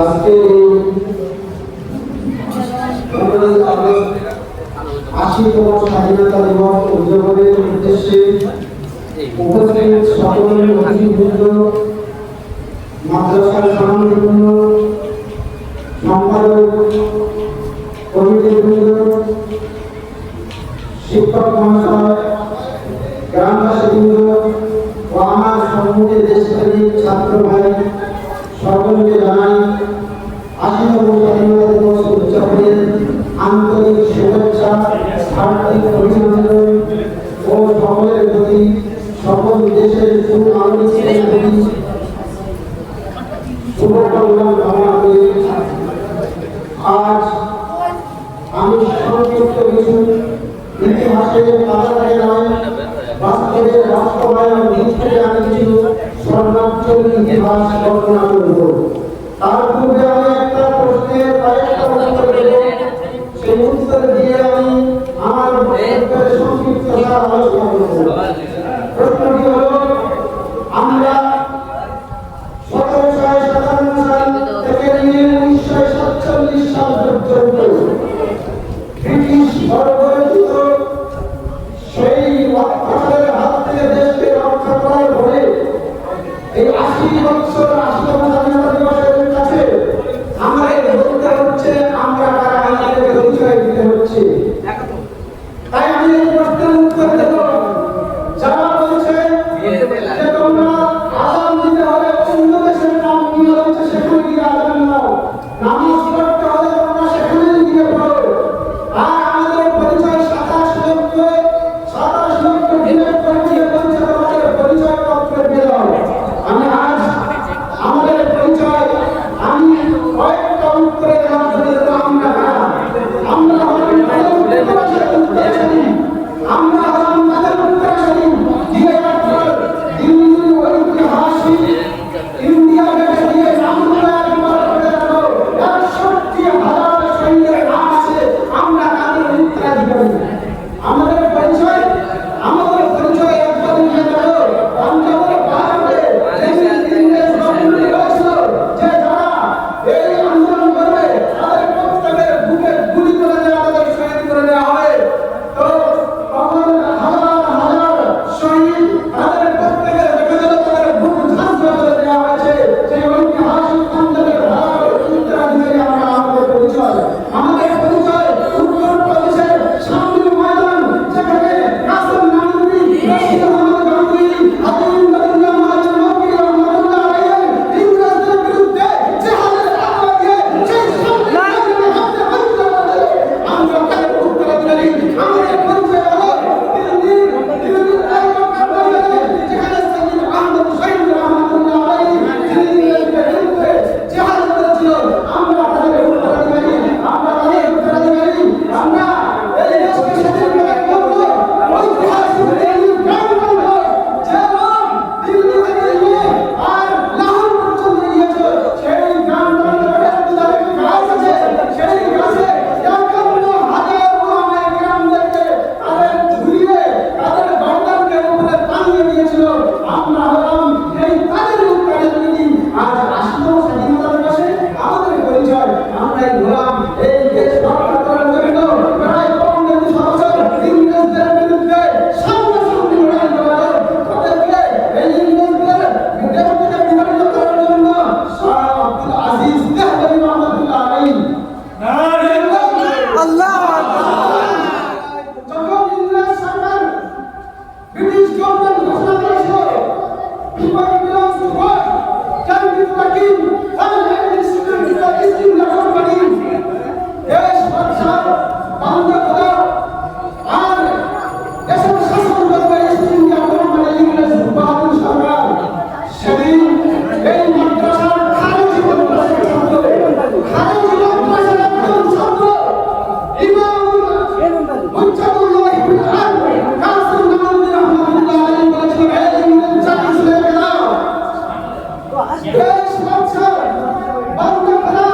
আজকে ৮০তম স্বাধীনতা দিবস উদযাপনের উদ্দেশ্যে উপস্থিত সকল অতিথিবৃন্দ, মাদ্রাসার সম্মানবৃন্দ, সম্পাদক কমিটিবৃন্দ, শিক্ষক মহাশয়, গ্রামবাসীবৃন্দ ও আমার সম্মুখে দেশপ্রেমিক ছাত্র ভাই সকলকে জানাই ৮০তম স্বাধীনতা দিবস উদযাপনের আন্তরিক শুভেচ্ছা, হার্দিক অভিনন্দন ও সকলের প্রতি সকল দেশের সুনাগরিকদের প্রতি শুভকামনা কামনা করে আজ আমি সংক্ষিপ্ত কিছু ইতিহাসের পাতা থেকে নয়, বাস্তবে বাস্তবায়ন দিক থেকে আমি কিছু স্বর্ণাক্ষর ইতিহাস বর্ণনা করব। তার পূর্বে আমি একটা প্রশ্নের কয়েকটা উত্তর দেব, সেই উত্তর দিয়ে আমি আমার বক্তব্যের সংক্ষিপ্ততা আলোচনা করব। প্রশ্নটি হল, আমরা ১৭৫৭ সাল থেকে নিয়ে ১৯৪৭ সাল পর্যন্ত ব্রিটিশ পরবর্তীত সেই অত্যাচারের হাত থেকে দেশকে রক্ষা করার পরে এই ৮০ বছর ৮০তম স্বাধীনতা দিবসের কাছে আমাদের বলতে হচ্ছে আমরা কারা, আমাদের পরিচয় দিতে হচ্ছে। তাই আমি এই প্রশ্নের উত্তর দেব, যারা বলছে যে তোমরা আযান দিতে হলে অন্য দেশের নাম নিয়ে হচ্ছে সেখানে গিয়ে আযান দাও, নামাজ পড়তে হলে তোমরা সেখানে গিয়ে পড়ো। আর আমাদের পরিচয় ২৭ লক্ষ দিনের পরিচয় বলছে তোমাদের পরিচয় পত্র বেরো। আমি আজ আমাদের পরিচয় আমি কয়েকটা উত্তরে জবাব দেব। আমরা কারা? আমরা হলাম তাদের উত্তরাধিকারী, আমরা হলাম তাদের উত্তরাধিকারী। দিয়ে দিল্লির ঐতিহাসিক ইন্ডিয়া গেটে দিয়ে নামগুলো একবার করে দেখো, ৬১,০০০ সৈন্যের নাম আছে। আমরা তাদের উত্তরাধিকারী। আমাদের পরিচয় একবার নিয়ে দেখো, পাঞ্জাবের পাহাড়ে ইংরেজ বাহিনী রয়েছিল, যে যারা এই আন্দোলন করবে তাদের প্রত্যেকের বুকে গুলি করে দেওয়া, তাদের শহীদ করে দেওয়া হবে। তো তখন হাজার হাজার শহীদ তাদের প্রত্যেকের রেখে দিল, তাদের বুক ধ্বংস করে দেওয়া হয়েছে। সেই ঐতিহাসিক পাঞ্জাবের ভারতের উত্তরাধিকারী আমরা। আমাদের পরিচয় উত্তর প্রদেশের শামলি ময়দান, যেখানে কাসেম নানুতুবি, রশিদ আহমদ গাঙ্গুহি, আব্দুল্লাহ মহাজন নকভী রহমাতুল্লাহ আলাইহি ইংরেজদের বিরুদ্ধে জিহাদের ডাক দিয়ে সেই শামলি ময়দানে হাতে হাতে আমরা তাদের উত্তরাধিকারী। আমাদের পরিচয় হলো দিল্লির যেখানে সৈয়দ আহমদ হুসাইন রহমাতুল্লাহ আলাইহি ইংরেজদের বিরুদ্ধে জিহাদ করেছিল, আমরা তাদের উত্তরাধিকারী। আমরা তাদের উত্তরাধিকারী। আমরা এই দেশকে স্বাধীন করার জন্য ঐতিহাসিক দিল্লির গ্রাম বন্ধ, যে লোক দিল্লি থেকে নিয়ে আর লাহোর পর্যন্ত গিয়েছে, সেই গ্রাম বন্ধ করে তাদের গাছ আছে, সেই গাছে ৫১,০০০ ওলামায়ে কেরামদেরকে তাদের ঝুলিয়ে তাদের গর্দানকে উপরে টানিয়ে দিয়েছিল। আমরা হলাম এই তাদের উত্তরাধিকারী। আজ ৮০তম স্বাধীনতা দিবসে আমাদের পরিচয় আমরাই হলাম এই দেশ রক্ষা করার জন্য প্রায় ১৫ বছর ইংরেজদের বিরুদ্ধে সামনাসামনি লড়াই করা। তাদেরকে এই ইংরেজদের দেশ থেকে বিতাড়িত করার জন্য শাহ আব্দুল আজিজ দেহলভী রহমাতুল্লাহ আলাইহি যখন ইংরেজ সরকার ব্রিটিশ গভর্নমেন্ট ঘোষণা করেছিল, people belongs to God, can be to the king, and institute to the East India Company. দেশ বাদশাহ বান্দা খোদা আর দেশের শাসন করবে ইস্ট ইন্ডিয়া কোম্পানি ইংরেজ বাহাদুর সরকার। সেদিন এই মাদ্রাসার খারেজি মাদ্রাসার ছাত্র, খারেজি মাদ্রাসার একজন ছাত্র ইমামুল হুজ্জাতুল্লাহ বিন কাসেম নানুতুবি রহমাতুল্লাহ আলাইহি বলেছিল, এই ইংরেজ জাতি ছেড়ে দাও। দেশ বাদশাহ বান্দা খোদা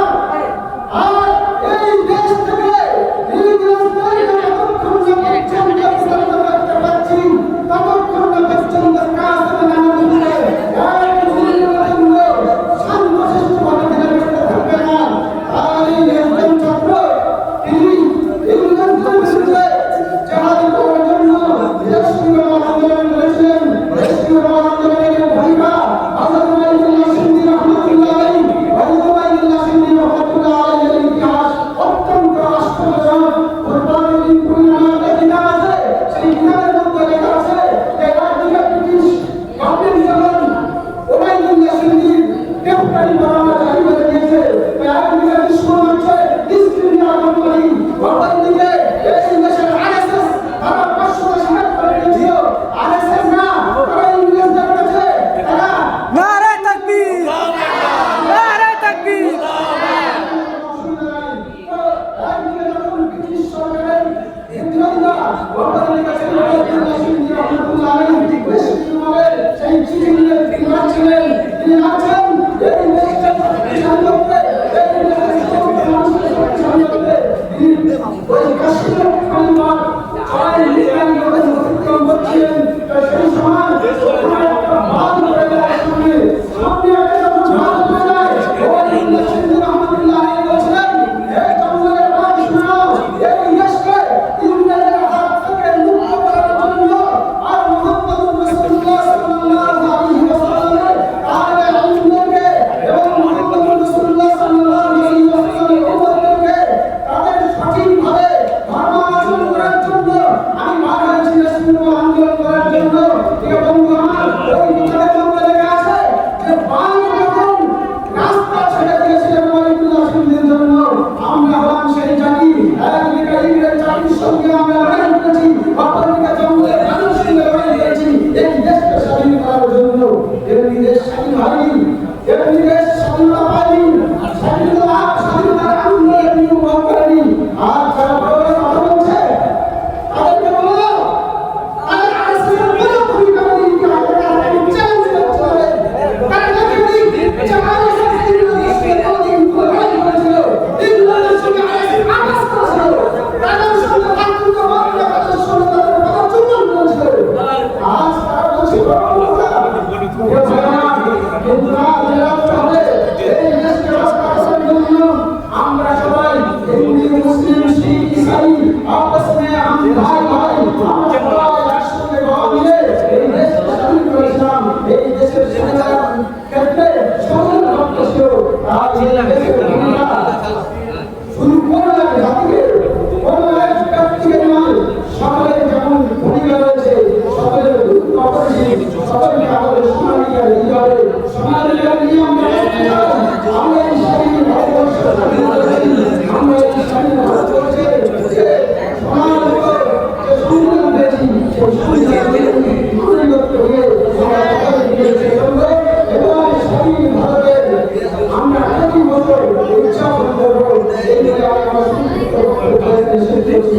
স্বাধীন করার জন্য এমনি দেশ স্বাধীন হয়নি, এমনি দেশ স্বাধীনতা পায়নি, স্বাধীনতার আন্দোলনে তিনি উপভোগ করেনি। আর যারা বড় বড় কথা বলছে তাদেরকে বলো, তাদের আইসিএল বলো তুমি কেমন তাদেরকে চ্যালেঞ্জ করতে হবে। তারা নাকি জামায়াত ইসলামী কোনদিন কোথায় করেছিল, ইংল্যান্ডের সঙ্গে আইসিএল আকাশ করেছিল, তাদের সঙ্গে আত্মীয় বাংলাদেশের সঙ্গে তাদের কথা চুম্বন করেছিল। আজ তারা বলছে কিন্তু না জানাতে হবে এই দেশকে রক্ষা করার জন্য আমরা সবাই হিন্দু মুসলিম শিখ ইসাই আপস মে हम भाई भाई আমরা সবাই একসঙ্গে গড়ে মিলে এই দেশকে স্বাধীন করেছিলাম। এই দেশের স্বাধীনতার ক্ষেত্রে সকল ভক্ত ছিল। আজ এই দেশের ভূমিকা শুধু কোন এক জাতিকে কোন এক ব্যক্তিকে নয়, সকলের যেমন ভূমিকা রয়েছে সকলের গুরুত্ব অপরিসীম। সকলকে আমাদের সমাজকে দিতে হবে। সমাজের নিয়ে আমরা আমরা এই স্বাধীন ভারতবর্ষ স্বাধীন করেছি, আমরা এই স্বাধীন ভারতবর্ষে যে সমাজ যে সংবিধান পেয়েছি সেই সংবিধানের মানবিকত্ব হয়ে আমরা সকলে মিলে চলব এবং স্বাধীন ভারতের আমরা প্রতি বছর উদযাপন করব। এই বলে আমরা সংক্ষিপ্ত বক্তব্য শেষ করছি।